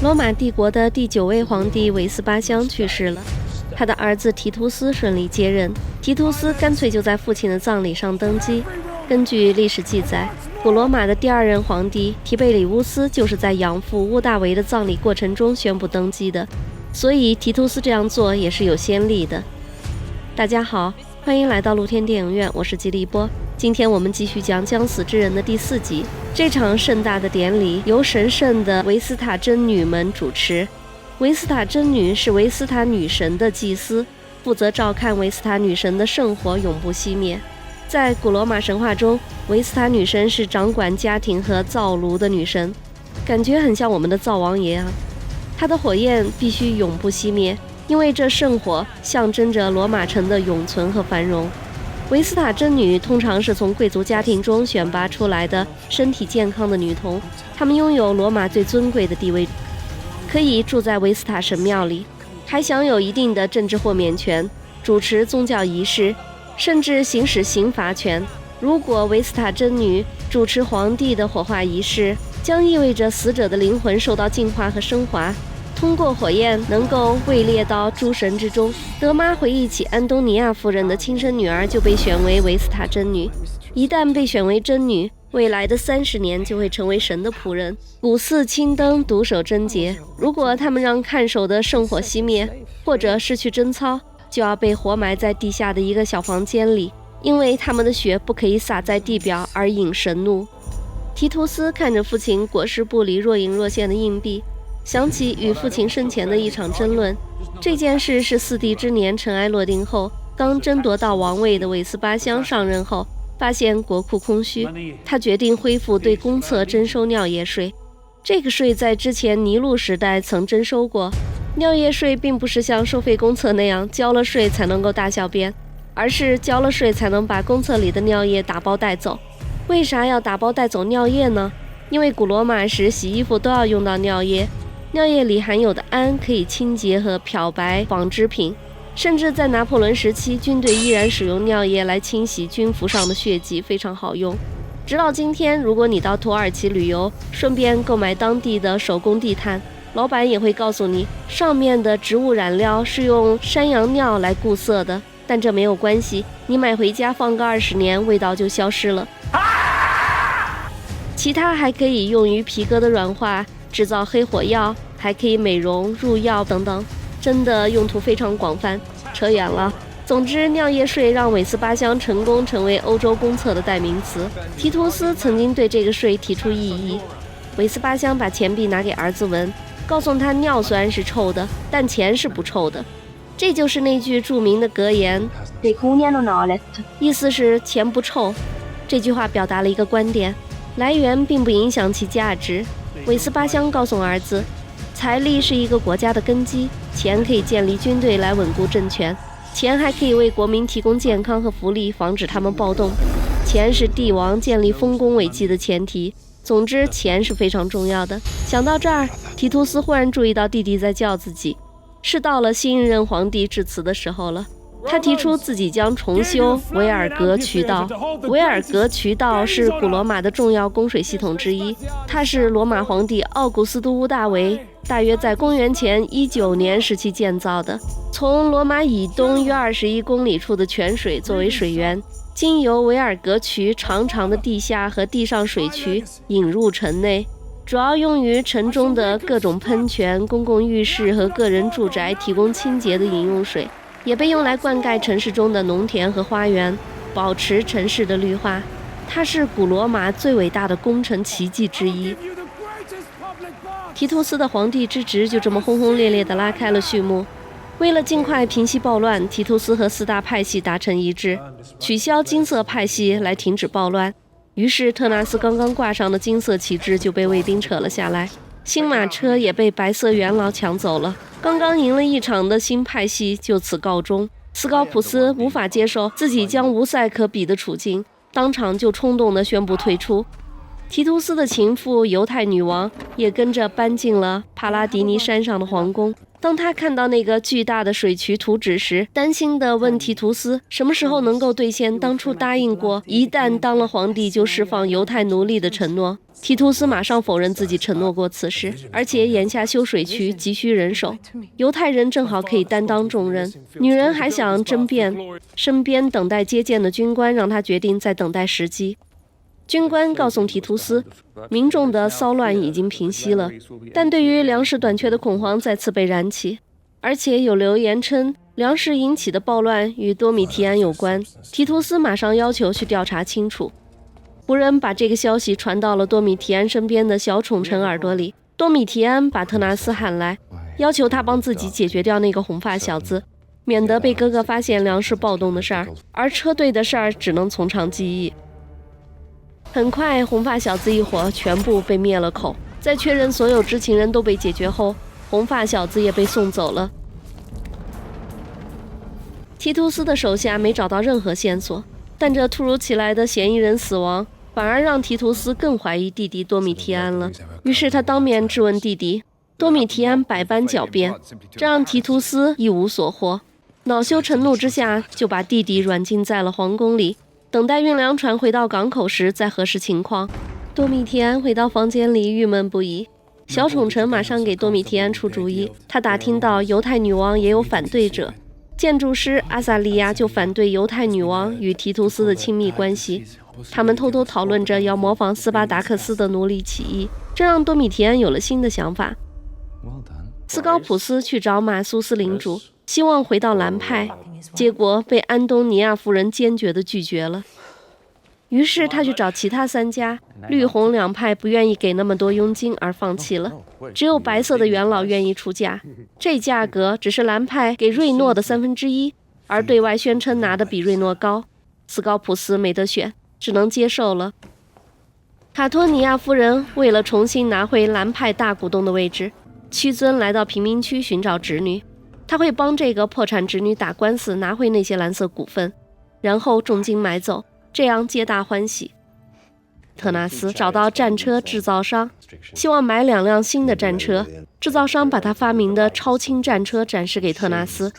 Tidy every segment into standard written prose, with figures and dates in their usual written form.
罗马帝国的第9位皇帝维斯巴乡去世了，他的儿子提图斯顺利接任。提图斯干脆就在父亲的葬礼上登基。根据历史记载，古罗马的第2任皇帝提贝里乌斯就是在养父屋大维的葬礼过程中宣布登基的，所以提图斯这样做也是有先例的。大家好，欢迎来到露天电影院，我是吉利波。今天我们继续讲将死之人的第4集。这场盛大的典礼由神圣的维斯塔真女们主持。维斯塔真女是维斯塔女神的祭司，负责照看维斯塔女神的圣火永不熄灭。在古罗马神话中，维斯塔女神是掌管家庭和灶炉的女神，感觉很像我们的灶王爷啊。她的火焰必须永不熄灭，因为这圣火象征着罗马城的永存和繁荣。维斯塔真女通常是从贵族家庭中选拔出来的身体健康的女童，她们拥有罗马最尊贵的地位，可以住在维斯塔神庙里，还享有一定的政治豁免权，主持宗教仪式，甚至行使刑罚权。如果维斯塔真女主持皇帝的火化仪式，将意味着死者的灵魂受到净化和升华，通过火焰能够位列到诸神之中。德妈回忆起安东尼亚夫人的亲生女儿就被选为维斯塔真女，一旦被选为真女，未来的30年就会成为神的仆人，古寺青灯，独守贞洁。如果他们让看守的圣火熄灭，或者失去贞操，就要被活埋在地下的一个小房间里，因为他们的血不可以洒在地表而引神怒。提图斯看着父亲裹尸布里若隐若现的硬币，想起与父亲生前的一场争论。这件事是4帝之年尘埃落定后，刚争夺到王位的韦斯巴乡上任后，发现国库空虚，他决定恢复对公厕征收尿液税。这个税在之前尼禄时代曾征收过。尿液税并不是像收费公厕那样交了税才能够大小便，而是交了税才能把公厕里的尿液打包带走。为啥要打包带走尿液呢？因为古罗马时洗衣服都要用到尿液，尿液里含有的氨可以清洁和漂白纺织品，甚至在拿破仑时期，军队依然使用尿液来清洗军服上的血迹，非常好用。直到今天，如果你到土耳其旅游，顺便购买当地的手工地毯，老板也会告诉你，上面的植物染料是用山羊尿来固色的，但这没有关系，你买回家放个20年，味道就消失了。其他还可以用于皮革的软化，制造黑火药，还可以美容、入药等等，真的用途非常广泛。扯远了。总之，尿液税让韦斯巴乡成功成为欧洲公厕的代名词。提图斯曾经对这个税提出异议。韦斯巴乡把钱币拿给儿子闻，告诉他尿虽然是臭的，但钱是不臭的。这就是那句著名的格言，意思是钱不臭。这句话表达了一个观点，来源并不影响其价值。韦斯巴乡告诉儿子，财力是一个国家的根基，钱可以建立军队来稳固政权，钱还可以为国民提供健康和福利，防止他们暴动。钱是帝王建立丰功伟绩的前提。总之，钱是非常重要的。想到这儿，提图斯忽然注意到弟弟在叫自己，是到了新任皇帝致辞的时候了。他提出自己将重修维尔格渠道。维尔格渠道是古罗马的重要供水系统之一，它是罗马皇帝奥古斯都屋大维大约在公元前19年时期建造的，从罗马以东约21公里处的泉水作为水源，经由维尔格渠长长的地下和地上水渠引入城内，主要用于城中的各种喷泉、公共浴室和个人住宅提供清洁的饮用水，也被用来灌溉城市中的农田和花园，保持城市的绿化。它是古罗马最伟大的工程奇迹之一。提图斯的皇帝之职就这么轰轰烈烈地拉开了序幕。为了尽快平息暴乱，提图斯和4大派系达成一致，取消金色派系来停止暴乱。于是特纳斯刚刚挂上的金色旗帜就被卫兵扯了下来，新马车也被白色元老抢走了。刚刚赢了一场的新派系就此告终。斯高普斯无法接受自己将无赛可比的处境，当场就冲动地宣布退出。提图斯的情妇犹太女王也跟着搬进了帕拉迪尼山上的皇宫。当他看到那个巨大的水渠图纸时，担心地问提图斯什么时候能够兑现当初答应过一旦当了皇帝就释放犹太奴隶的承诺。提图斯马上否认自己承诺过此事，而且眼下修水渠急需人手，犹太人正好可以担当重任。女人还想争辩，身边等待接见的军官让他决定再等待时机。军官告诉提图斯，民众的骚乱已经平息了，但对于粮食短缺的恐慌再次被燃起，而且有流言称粮食引起的暴乱与多米提安有关。提图斯马上要求去调查清楚。仆人把这个消息传到了多米提安身边的小宠臣耳朵里。多米提安把特纳斯喊来，要求他帮自己解决掉那个红发小子，免得被哥哥发现粮食暴动的事儿，而车队的事儿只能从长计议。很快，红发小子一伙全部被灭了口。在确认所有知情人都被解决后，红发小子也被送走了。提图斯的手下没找到任何线索，但这突如其来的嫌疑人死亡反而让提图斯更怀疑弟弟多米提安了。于是他当面质问弟弟，多米提安百般狡辩，这让提图斯一无所获。恼羞成怒之下，就把弟弟软禁在了皇宫里，等待运粮船回到港口时再核实情况。多米提安回到房间里郁闷不已，小宠臣马上给多米提安出主意。他打听到犹太女王也有反对者，建筑师阿萨利亚就反对犹太女王与提图斯的亲密关系。他们偷偷讨论着要模仿斯巴达克斯的奴隶起义，这让多米提安有了新的想法。斯高普斯去找马苏斯领主，希望回到蓝派，结果被安东尼亚夫人坚决地拒绝了。于是他去找其他3家，绿红两派不愿意给那么多佣金而放弃了，只有白色的元老愿意出价，这价格只是蓝派给瑞诺的1/3，而对外宣称拿的比瑞诺高。斯高普斯没得选，只能接受了。卡托尼亚夫人为了重新拿回蓝派大股东的位置，屈尊来到贫民区寻找侄女，他会帮这个破产侄女打官司拿回那些蓝色股份，然后重金买走，这样皆大欢喜。特纳斯找到战车制造商，希望买2辆新的战车。制造商把他发明的超轻战车展示给特纳斯，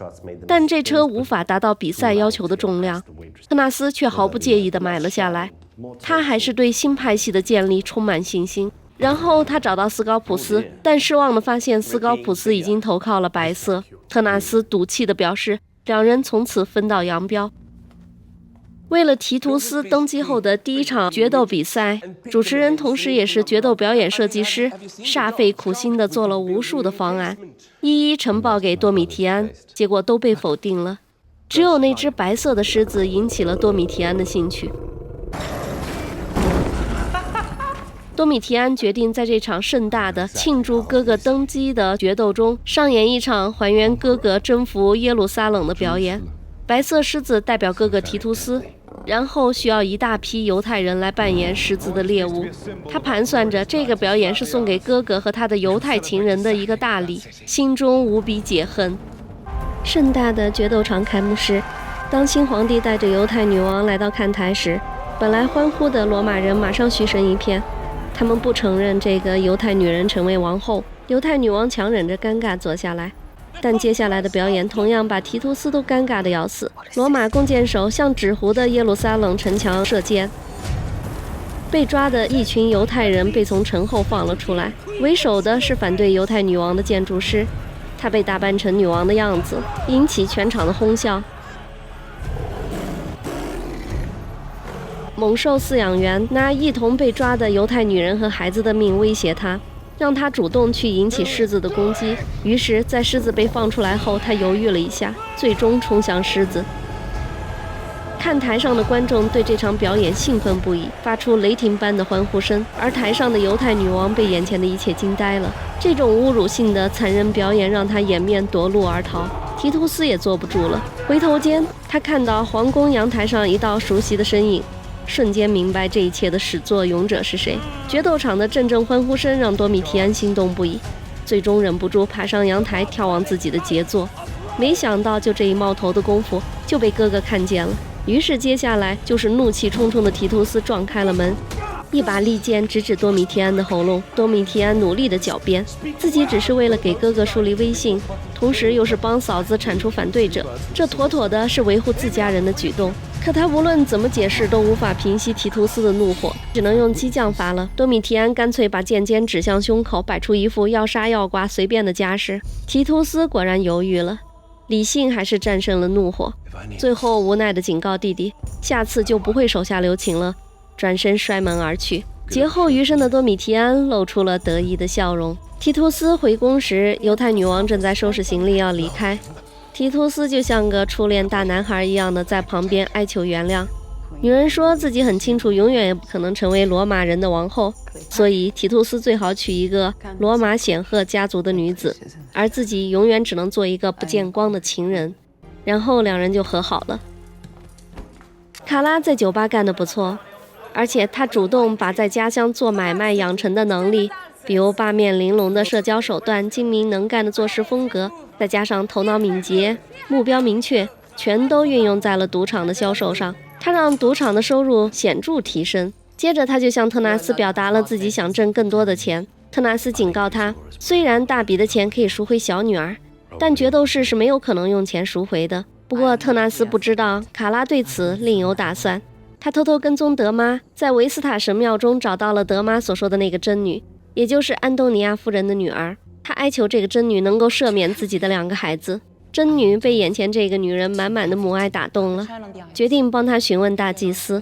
但这车无法达到比赛要求的重量，特纳斯却毫不介意地买了下来。他还是对新派系的建立充满信心。然后他找到斯高普斯，但失望地发现斯高普斯已经投靠了白色。特纳斯赌气地表示，2人从此分道扬镳。为了提图斯登基后的第一场决斗比赛，主持人同时也是决斗表演设计师，煞费苦心地做了无数的方案，一一呈报给多米提安，结果都被否定了。只有那只白色的狮子引起了多米提安的兴趣。多米提安决定在这场盛大的庆祝哥哥登基的决斗中上演一场还原哥哥征服耶路撒冷的表演。白色狮子代表哥哥提图斯，然后需要一大批犹太人来扮演狮子的猎物。他盘算着这个表演是送给哥哥和他的犹太情人的一个大礼，心中无比解恨。盛大的决斗场开幕式，当新皇帝带着犹太女王来到看台时，本来欢呼的罗马人马上嘘声一片。他们不承认这个犹太女人成为王后。犹太女王强忍着尴尬坐下来，但接下来的表演同样把提图斯都尴尬得要死。罗马弓箭手向纸糊的耶路撒冷城墙射箭，被抓的一群犹太人被从城后放了出来，为首的是反对犹太女王的建筑师，他被打扮成女王的样子，引起全场的哄笑。猛兽饲养员拿一同被抓的犹太女人和孩子的命威胁他，让他主动去引起狮子的攻击。于是在狮子被放出来后，他犹豫了一下，最终冲向狮子。看台上的观众对这场表演兴奋不已，发出雷霆般的欢呼声，而台上的犹太女王被眼前的一切惊呆了。这种侮辱性的残忍表演让他掩面夺路而逃。提图斯也坐不住了，回头间他看到皇宫阳台上一道熟悉的身影，瞬间明白这一切的始作俑者是谁。决斗场的阵阵欢呼声让多米提安心动不已，最终忍不住爬上阳台眺望自己的杰作。没想到就这一冒头的功夫就被哥哥看见了，于是接下来就是怒气冲冲的提图斯撞开了门，一把利剑直指多米提安的喉咙。多米提安努力地狡辩，自己只是为了给哥哥树立威信，同时又是帮嫂子铲除反对者，这妥妥的是维护自家人的举动。可他无论怎么解释都无法平息提图斯的怒火，只能用激将法了。多米提安干脆把剑尖指向胸口，摆出一副要杀要剐随便的架势。提图斯果然犹豫了，理性还是战胜了怒火，最后无奈地警告弟弟，下次就不会手下留情了，转身摔门而去。劫后余生的多米提安露出了得意的笑容。提图斯回宫时，犹太女王正在收拾行李要离开，提图斯就像个初恋大男孩一样的在旁边哀求原谅。女人说自己很清楚永远也不可能成为罗马人的王后，所以提图斯最好娶一个罗马显赫家族的女子，而自己永远只能做一个不见光的情人。然后两人就和好了。卡拉在酒吧干得不错，而且他主动把在家乡做买卖养成的能力，比如八面玲珑的社交手段、精明能干的做事风格，再加上头脑敏捷、目标明确，全都运用在了赌场的销售上。他让赌场的收入显著提升。接着他就向特纳斯表达了自己想挣更多的钱。特纳斯警告他，虽然大笔的钱可以赎回小女儿，但决斗士是没有可能用钱赎回的。不过特纳斯不知道，卡拉对此另有打算。他偷偷跟踪德妈，在维斯塔神庙中找到了德妈所说的那个真女，也就是安东尼亚夫人的女儿。他哀求这个真女能够赦免自己的2个孩子。真女被眼前这个女人满满的母爱打动了，决定帮她询问大祭司。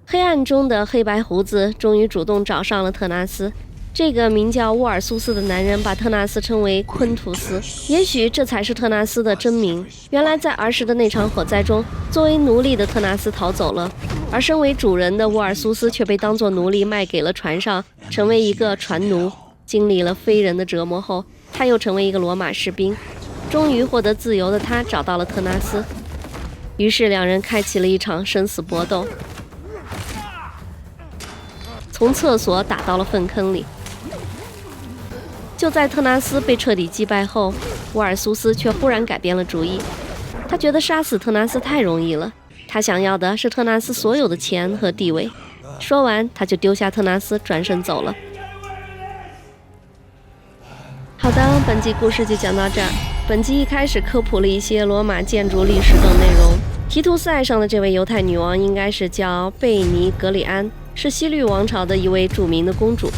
黑暗中的黑白胡子终于主动找上了特纳斯。这个名叫沃尔苏斯的男人把特纳斯称为昆图斯，也许这才是特纳斯的真名。原来在儿时的那场火灾中，作为奴隶的特纳斯逃走了，而身为主人的沃尔苏斯却被当作奴隶卖给了船上，成为一个船奴。经历了非人的折磨后，他又成为一个罗马士兵。终于获得自由的他找到了特纳斯，于是两人开启了一场生死搏斗，从厕所打到了粪坑里。就在特纳斯被彻底击败后，沃尔苏斯却忽然改变了主意。他觉得杀死特纳斯太容易了，他想要的是特纳斯所有的钱和地位。说完，他就丢下特纳斯转身走了。好的，本集故事就讲到这儿。本集一开始科普了一些罗马建筑历史等内容。提图斯爱上的这位犹太女王应该是叫贝尼格里安，是西律王朝的一位著名的公主。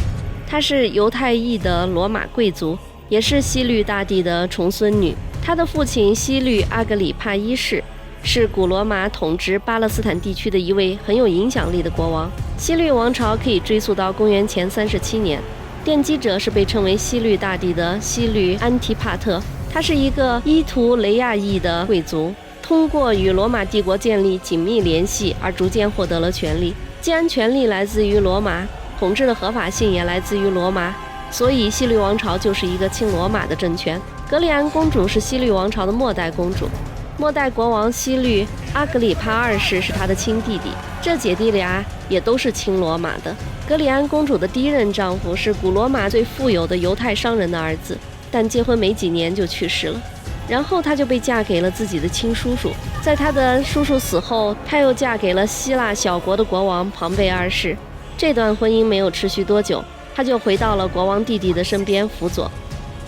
她是犹太裔的罗马贵族，也是西律大帝的重孙女。她的父亲西律阿格里帕一世是古罗马统治巴勒斯坦地区的一位很有影响力的国王。西律王朝可以追溯到公元前37年，奠基者是被称为西律大帝的西律安提帕特。他是一个伊图雷亚裔的贵族，通过与罗马帝国建立紧密联系而逐渐获得了权力。既然权力来自于罗马，统治的合法性也来自于罗马，所以西律王朝就是一个亲罗马的政权。格里安公主是西律王朝的末代公主，末代国王西律阿格里帕二世是她的亲弟弟，这姐弟俩也都是亲罗马的。格里安公主的第一任丈夫是古罗马最富有的犹太商人的儿子，但结婚没几年就去世了，然后她就被嫁给了自己的亲叔叔。在她的叔叔死后，她又嫁给了希腊小国的国王庞贝二世。这段婚姻没有持续多久，她就回到了国王弟弟的身边辅佐。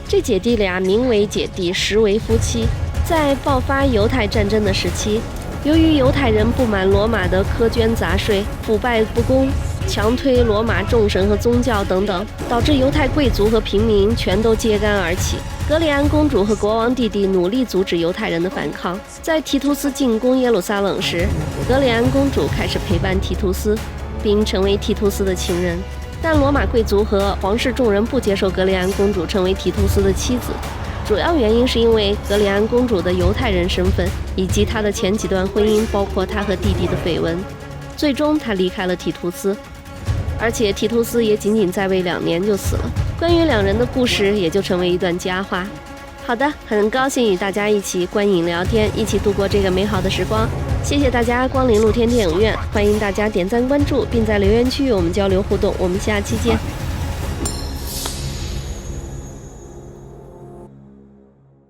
这姐弟俩名为姐弟，实为夫妻。在爆发犹太战争的时期，由于犹太人不满罗马的苛捐杂税、腐败不公、强推罗马众神和宗教等等，导致犹太贵族和平民全都揭竿而起。格里安公主和国王弟弟努力阻止犹太人的反抗。在提图斯进攻耶路撒冷时，格里安公主开始陪伴提图斯，并成为提图斯的情人。但罗马贵族和皇室众人不接受格里安公主成为提图斯的妻子，主要原因是因为格里安公主的犹太人身份，以及她的前几段婚姻，包括她和弟弟的绯闻。最终她离开了提图斯，而且提图斯也仅仅在位2年就死了。关于两人的故事也就成为一段佳话。好的，很高兴与大家一起观影聊天，一起度过这个美好的时光。谢谢大家光临露天电影院，欢迎大家点赞关注，并在留言区与我们交流互动。我们下期见。